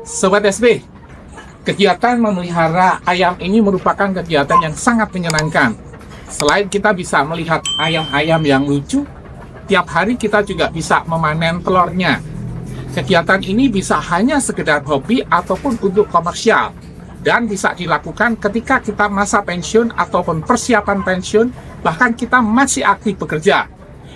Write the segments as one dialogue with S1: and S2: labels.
S1: Sobat SB, kegiatan memelihara ayam ini merupakan kegiatan yang sangat menyenangkan. Selain kita bisa melihat ayam-ayam yang lucu, tiap hari kita juga bisa memanen telurnya. Kegiatan ini bisa hanya sekedar hobi ataupun untuk komersial, dan bisa dilakukan ketika kita masa pensiun ataupun persiapan pensiun, bahkan kita masih aktif bekerja.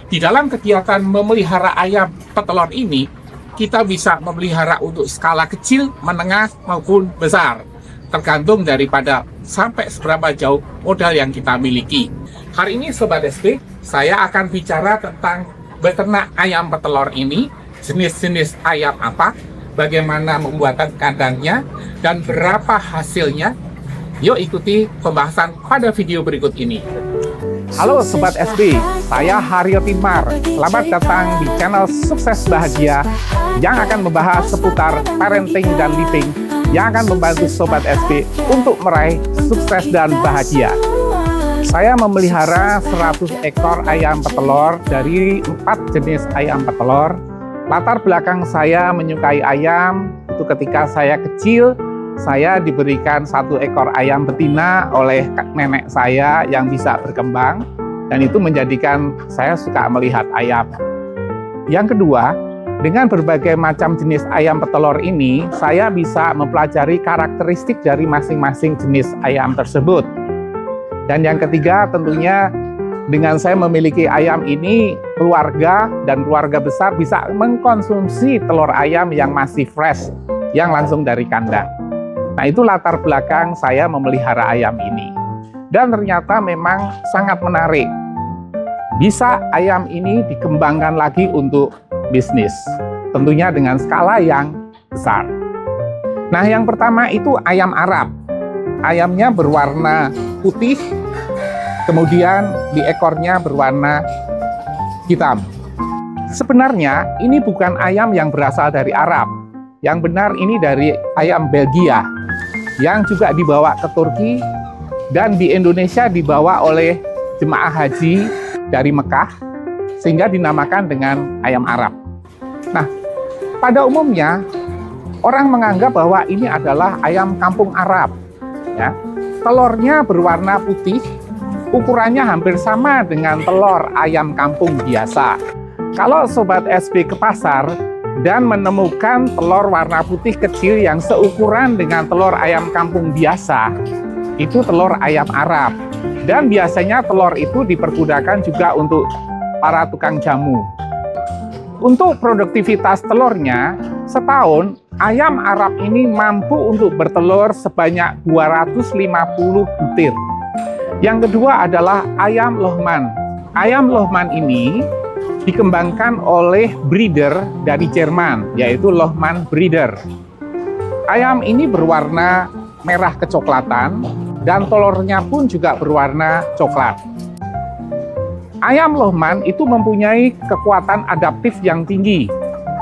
S1: Di dalam kegiatan memelihara ayam petelur ini, kita bisa memelihara untuk skala kecil, menengah, maupun besar. Tergantung daripada sampai seberapa jauh modal yang kita miliki. Hari ini Sobat SB, saya akan bicara tentang beternak ayam petelur ini, jenis-jenis ayam apa, bagaimana pembuatan kandangnya, dan berapa hasilnya. Yuk ikuti pembahasan pada video berikut ini. Halo Sobat SB, saya Haryo Timar. Selamat datang di channel Sukses Bahagia yang akan membahas seputar parenting dan living yang akan membantu Sobat SB untuk meraih sukses dan bahagia. Saya memelihara 100 ekor ayam petelur dari 4 jenis ayam petelur. Latar belakang saya menyukai ayam itu ketika saya kecil, saya diberikan 1 ekor ayam betina oleh nenek saya yang bisa berkembang, dan itu menjadikan saya suka melihat ayam. Yang kedua, dengan berbagai macam jenis ayam petelur ini, saya bisa mempelajari karakteristik dari masing-masing jenis ayam tersebut. Dan yang ketiga, tentunya dengan saya memiliki ayam ini, keluarga dan keluarga besar bisa mengkonsumsi telur ayam yang masih fresh, yang langsung dari kandang. Nah, itu latar belakang saya memelihara ayam ini. Dan ternyata memang sangat menarik. Bisa ayam ini dikembangkan lagi untuk bisnis. Tentunya dengan skala yang besar. Nah, yang pertama itu ayam Arab. Ayamnya berwarna putih, kemudian di ekornya berwarna hitam. Sebenarnya ini bukan ayam yang berasal dari Arab. Yang benar ini dari ayam Belgia, yang juga dibawa ke Turki dan di Indonesia dibawa oleh jemaah haji dari Mekah, sehingga dinamakan dengan ayam Arab. Nah, pada umumnya orang menganggap bahwa ini adalah ayam kampung Arab. Ya. Telurnya berwarna putih, ukurannya hampir sama dengan telur ayam kampung biasa. Kalau Sobat SB ke pasar dan menemukan telur warna putih kecil yang seukuran dengan telur ayam kampung biasa, itu telur ayam Arab. Dan biasanya telur itu dipergunakan juga untuk para tukang jamu. Untuk produktivitas telurnya, setahun ayam Arab ini mampu untuk bertelur sebanyak 250 butir. Yang kedua adalah ayam Lohman. Ayam Lohman ini dikembangkan oleh breeder dari Jerman, yaitu Lohman Breeder. Ayam ini berwarna merah kecoklatan, dan telurnya pun juga berwarna coklat. Ayam Lohman itu mempunyai kekuatan adaptif yang tinggi,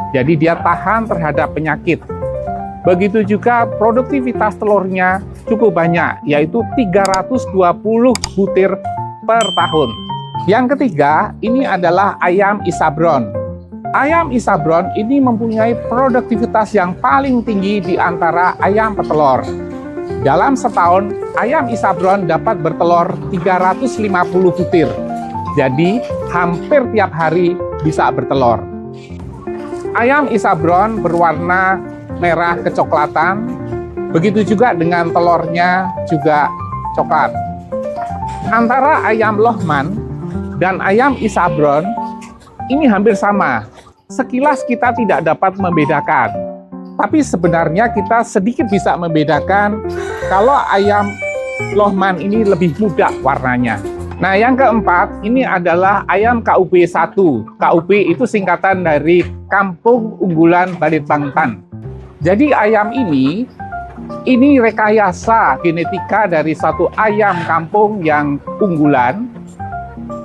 S1: jadi dia tahan terhadap penyakit. Begitu juga produktivitas telurnya cukup banyak, yaitu 320 butir per tahun. Yang ketiga, ini adalah ayam Isabron. Ayam Isabron ini mempunyai produktivitas yang paling tinggi di antara ayam petelur. Dalam setahun, ayam Isabron dapat bertelur 350 butir. Jadi, hampir tiap hari bisa bertelur. Ayam Isabron berwarna merah kecoklatan, begitu juga dengan telurnya juga coklat. Antara ayam Lohman dan ayam Isabron ini hampir sama. Sekilas kita tidak dapat membedakan, tapi sebenarnya kita sedikit bisa membedakan kalau ayam Lohman ini lebih muda warnanya. Nah, yang keempat ini adalah ayam KUB 1. KUB itu singkatan dari Kampung Unggulan Balitbangtan. Jadi ayam ini rekayasa genetika dari satu ayam kampung yang unggulan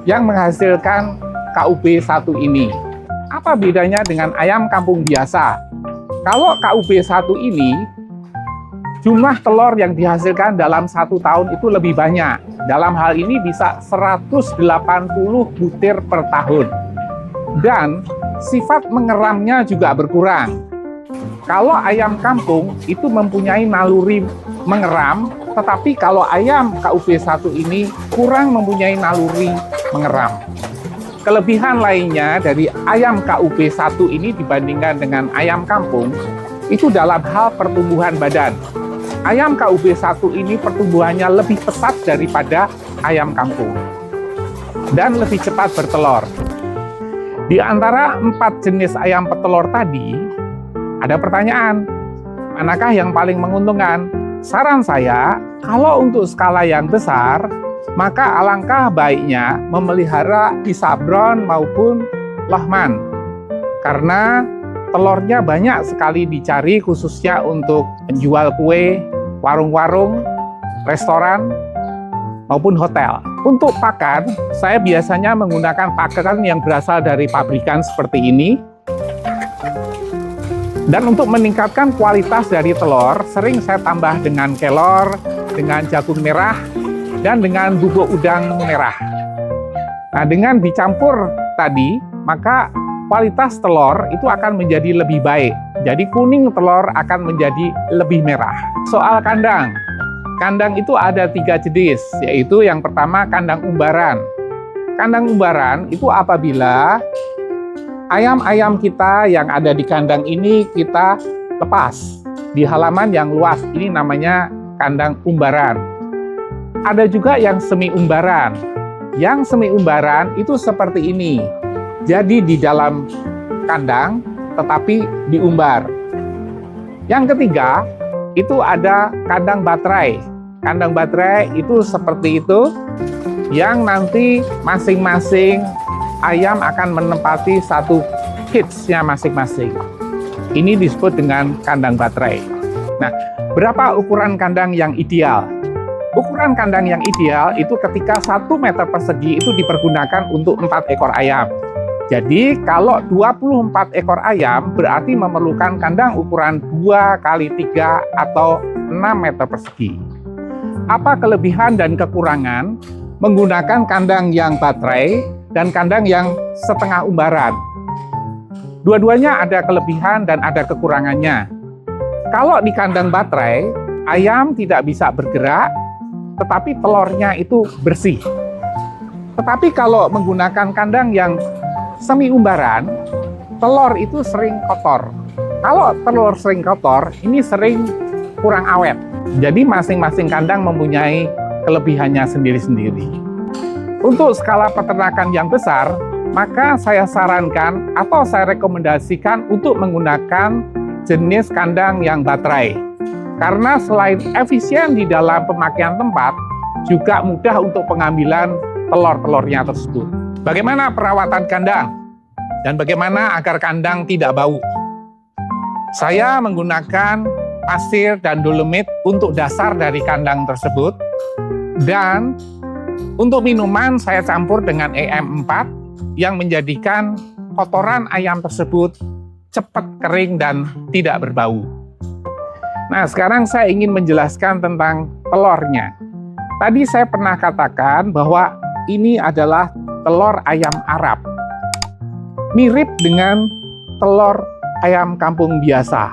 S1: yang menghasilkan KUB 1 ini. Apa bedanya dengan ayam kampung biasa? Kalau KUB 1 ini, jumlah telur yang dihasilkan dalam 1 tahun itu lebih banyak. Dalam hal ini bisa 180 butir per tahun. Dan sifat mengeramnya juga berkurang. Kalau ayam kampung itu mempunyai naluri mengeram, tetapi kalau ayam KUB1 ini kurang mempunyai naluri mengeram. Kelebihan lainnya dari ayam KUB1 ini dibandingkan dengan ayam kampung, itu dalam hal pertumbuhan badan. Ayam KUB1 ini pertumbuhannya lebih pesat daripada ayam kampung dan lebih cepat bertelur. Di antara 4 jenis ayam petelur tadi, ada pertanyaan, manakah yang paling menguntungkan? Saran saya, kalau untuk skala yang besar, maka alangkah baiknya memelihara Isabron maupun Lohman. Karena telurnya banyak sekali dicari khususnya untuk penjual kue, warung-warung, restoran, maupun hotel. Untuk pakan, saya biasanya menggunakan pakan yang berasal dari pabrikan seperti ini. Dan untuk meningkatkan kualitas dari telur, sering saya tambah dengan kelor, dengan jagung merah, dan dengan bubuk udang merah. Nah, dengan dicampur tadi, maka kualitas telur itu akan menjadi lebih baik. Jadi kuning telur akan menjadi lebih merah. Soal kandang. Kandang itu ada 3 jenis, yaitu yang pertama kandang umbaran. Kandang umbaran itu apabila ayam-ayam kita yang ada di kandang ini kita lepas di halaman yang luas. Ini namanya kandang umbaran. Ada juga yang semi umbaran. Yang semi umbaran itu seperti ini. Jadi di dalam kandang tetapi diumbar. Yang ketiga, itu ada kandang baterai. Kandang baterai itu seperti itu, yang nanti masing-masing ayam akan menempati satu cage-nya masing-masing. Ini disebut dengan kandang baterai. Nah, berapa ukuran kandang yang ideal? Ukuran kandang yang ideal itu ketika 1 meter persegi itu dipergunakan untuk 4 ekor ayam. Jadi kalau 24 ekor ayam berarti memerlukan kandang ukuran 2 x 3 atau 6 meter persegi. Apa kelebihan dan kekurangan menggunakan kandang yang baterai dan kandang yang setengah umbaran? Dua-duanya ada kelebihan dan ada kekurangannya. Kalau di kandang baterai, ayam tidak bisa bergerak, tetapi telurnya itu bersih. Tetapi kalau menggunakan kandang yang semi umbaran, telur itu sering kotor. Kalau telur sering kotor, ini sering kurang awet. Jadi masing-masing kandang mempunyai kelebihannya sendiri-sendiri. Untuk skala peternakan yang besar, maka saya sarankan atau saya rekomendasikan untuk menggunakan jenis kandang yang baterai. Karena selain efisien di dalam pemakaian tempat, juga mudah untuk pengambilan telur-telurnya tersebut. Bagaimana perawatan kandang? Dan bagaimana agar kandang tidak bau? Saya menggunakan pasir dan dolomit untuk dasar dari kandang tersebut. Dan untuk minuman saya campur dengan EM4 yang menjadikan kotoran ayam tersebut cepat kering dan tidak berbau. Nah, sekarang saya ingin menjelaskan tentang telurnya. Tadi saya pernah katakan bahwa ini adalah telur ayam Arab. Mirip dengan telur ayam kampung biasa.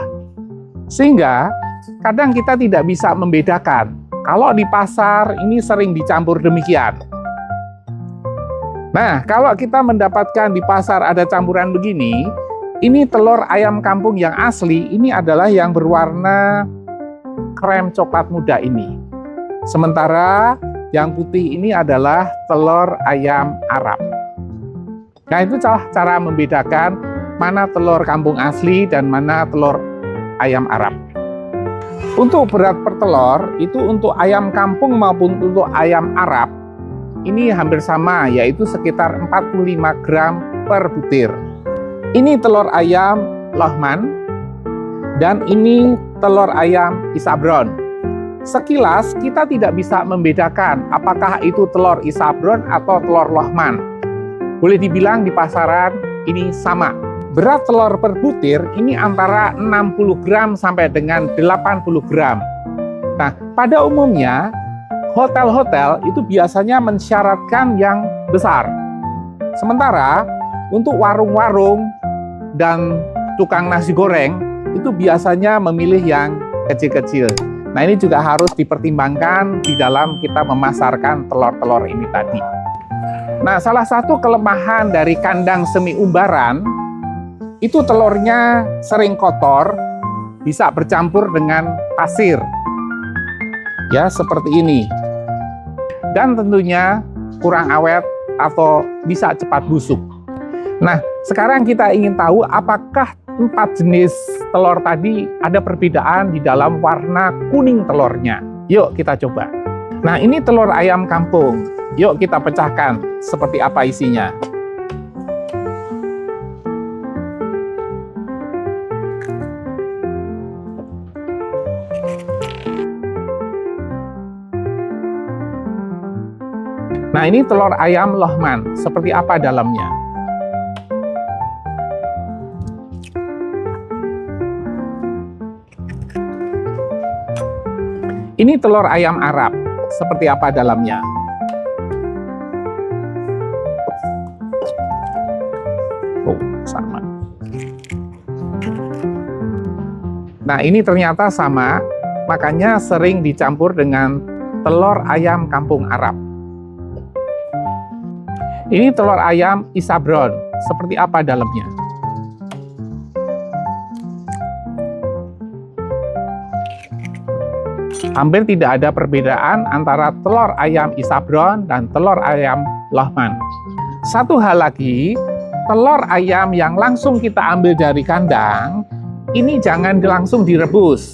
S1: Sehingga kadang kita tidak bisa membedakan. Kalau di pasar ini sering dicampur demikian. Nah, kalau kita mendapatkan di pasar ada campuran begini, ini telur ayam kampung yang asli, ini adalah yang berwarna krem coklat muda ini. Sementara yang putih ini adalah telur ayam Arab. Nah, itu cara membedakan mana telur kampung asli dan mana telur ayam Arab. Untuk berat per telur, itu untuk ayam kampung maupun untuk ayam Arab, ini hampir sama, yaitu sekitar 45 gram per butir. Ini telur ayam Lohman, dan ini telur ayam Isabron. Sekilas kita tidak bisa membedakan apakah itu telur Isabron atau telur Lohman. Boleh dibilang di pasaran ini sama. Berat telur per butir ini antara 60 gram sampai dengan 80 gram. Nah, pada umumnya hotel-hotel itu biasanya mensyaratkan yang besar. Sementara untuk warung-warung dan tukang nasi goreng itu biasanya memilih yang kecil-kecil. Nah, ini juga harus dipertimbangkan di dalam kita memasarkan telur-telur ini tadi. Nah, salah satu kelemahan dari kandang semi umbaran, itu telurnya sering kotor, bisa bercampur dengan pasir. Ya, seperti ini. Dan tentunya kurang awet atau bisa cepat busuk. Nah, sekarang kita ingin tahu apakah 4 jenis telur tadi ada perbedaan di dalam warna kuning telurnya. Yuk kita coba. Nah, ini telur ayam kampung. Yuk kita pecahkan seperti apa isinya. Nah, ini telur ayam Lohman. Seperti apa dalamnya? Ini telur ayam Arab, seperti apa dalamnya? Oh, sama. Nah, ini ternyata sama, makanya sering dicampur dengan telur ayam kampung Arab. Ini telur ayam Isabron, seperti apa dalamnya? Hampir tidak ada perbedaan antara telur ayam Isabron dan telur ayam Lohman. Satu hal lagi, telur ayam yang langsung kita ambil dari kandang, ini jangan langsung direbus.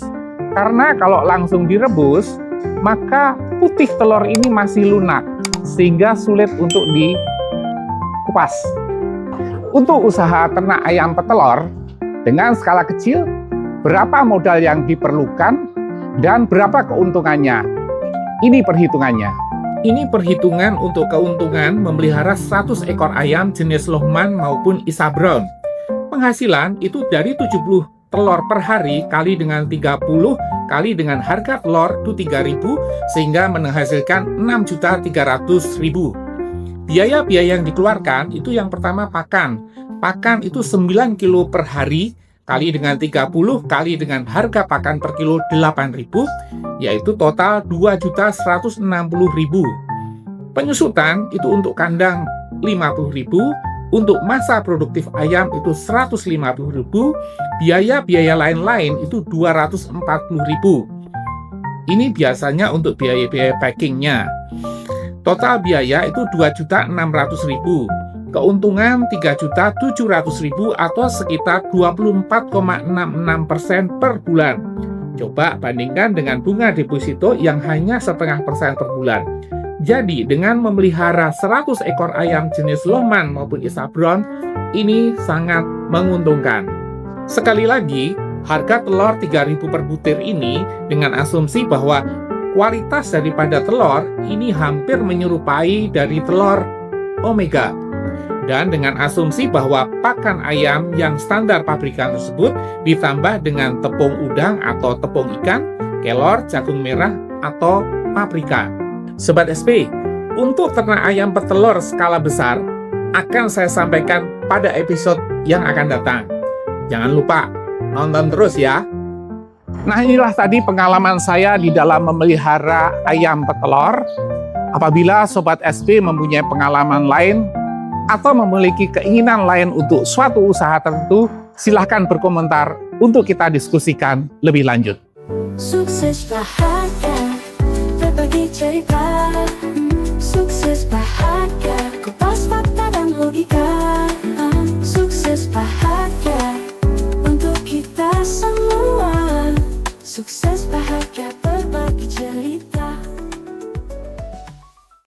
S1: Karena kalau langsung direbus, maka putih telur ini masih lunak, sehingga sulit untuk dikupas. Untuk usaha ternak ayam petelur, dengan skala kecil, berapa modal yang diperlukan, dan berapa keuntungannya? Ini perhitungannya. Ini perhitungan untuk keuntungan memelihara 100 ekor ayam jenis Lohman maupun Isabron. Penghasilan itu dari 70 telur per hari kali dengan 30 kali dengan harga telur itu 3.000 sehingga menghasilkan 6.300.000. Biaya-biaya yang dikeluarkan itu yang pertama pakan. Pakan itu 9 kilo per hari kali dengan 30 kali dengan harga pakan per kilo 8.000, yaitu total 2.160.000. Penyusutan itu untuk kandang 50.000, untuk masa produktif ayam itu 150.000, biaya-biaya lain-lain itu 240.000. Ini biasanya untuk biaya-biaya packingnya. Total biaya itu 2.600.000. Keuntungan 3.700.000 atau sekitar 24,66% per bulan. Coba bandingkan dengan bunga deposito yang hanya 0,5% per bulan. Jadi, dengan memelihara 100 ekor ayam jenis Lohman maupun Isabron, ini sangat menguntungkan. Sekali lagi, harga telur 3.000 per butir ini dengan asumsi bahwa kualitas daripada telur ini hampir menyerupai dari telur Omega. Dan dengan asumsi bahwa pakan ayam yang standar pabrikan tersebut ditambah dengan tepung udang atau tepung ikan, kelor, jagung merah, atau paprika. Sobat SP, untuk ternak ayam petelur skala besar akan saya sampaikan pada episode yang akan datang. Jangan lupa nonton terus ya. Nah, inilah tadi pengalaman saya di dalam memelihara ayam petelur. Apabila Sobat SP mempunyai pengalaman lain atau memiliki keinginan lain untuk suatu usaha tertentu, silahkan berkomentar untuk kita diskusikan lebih lanjut.
S2: Sukses bahagia, berbagi cerita. Sukses bahagia, kupas fakta dan logika. Sukses bahagia, untuk kita semua. Sukses bahagia.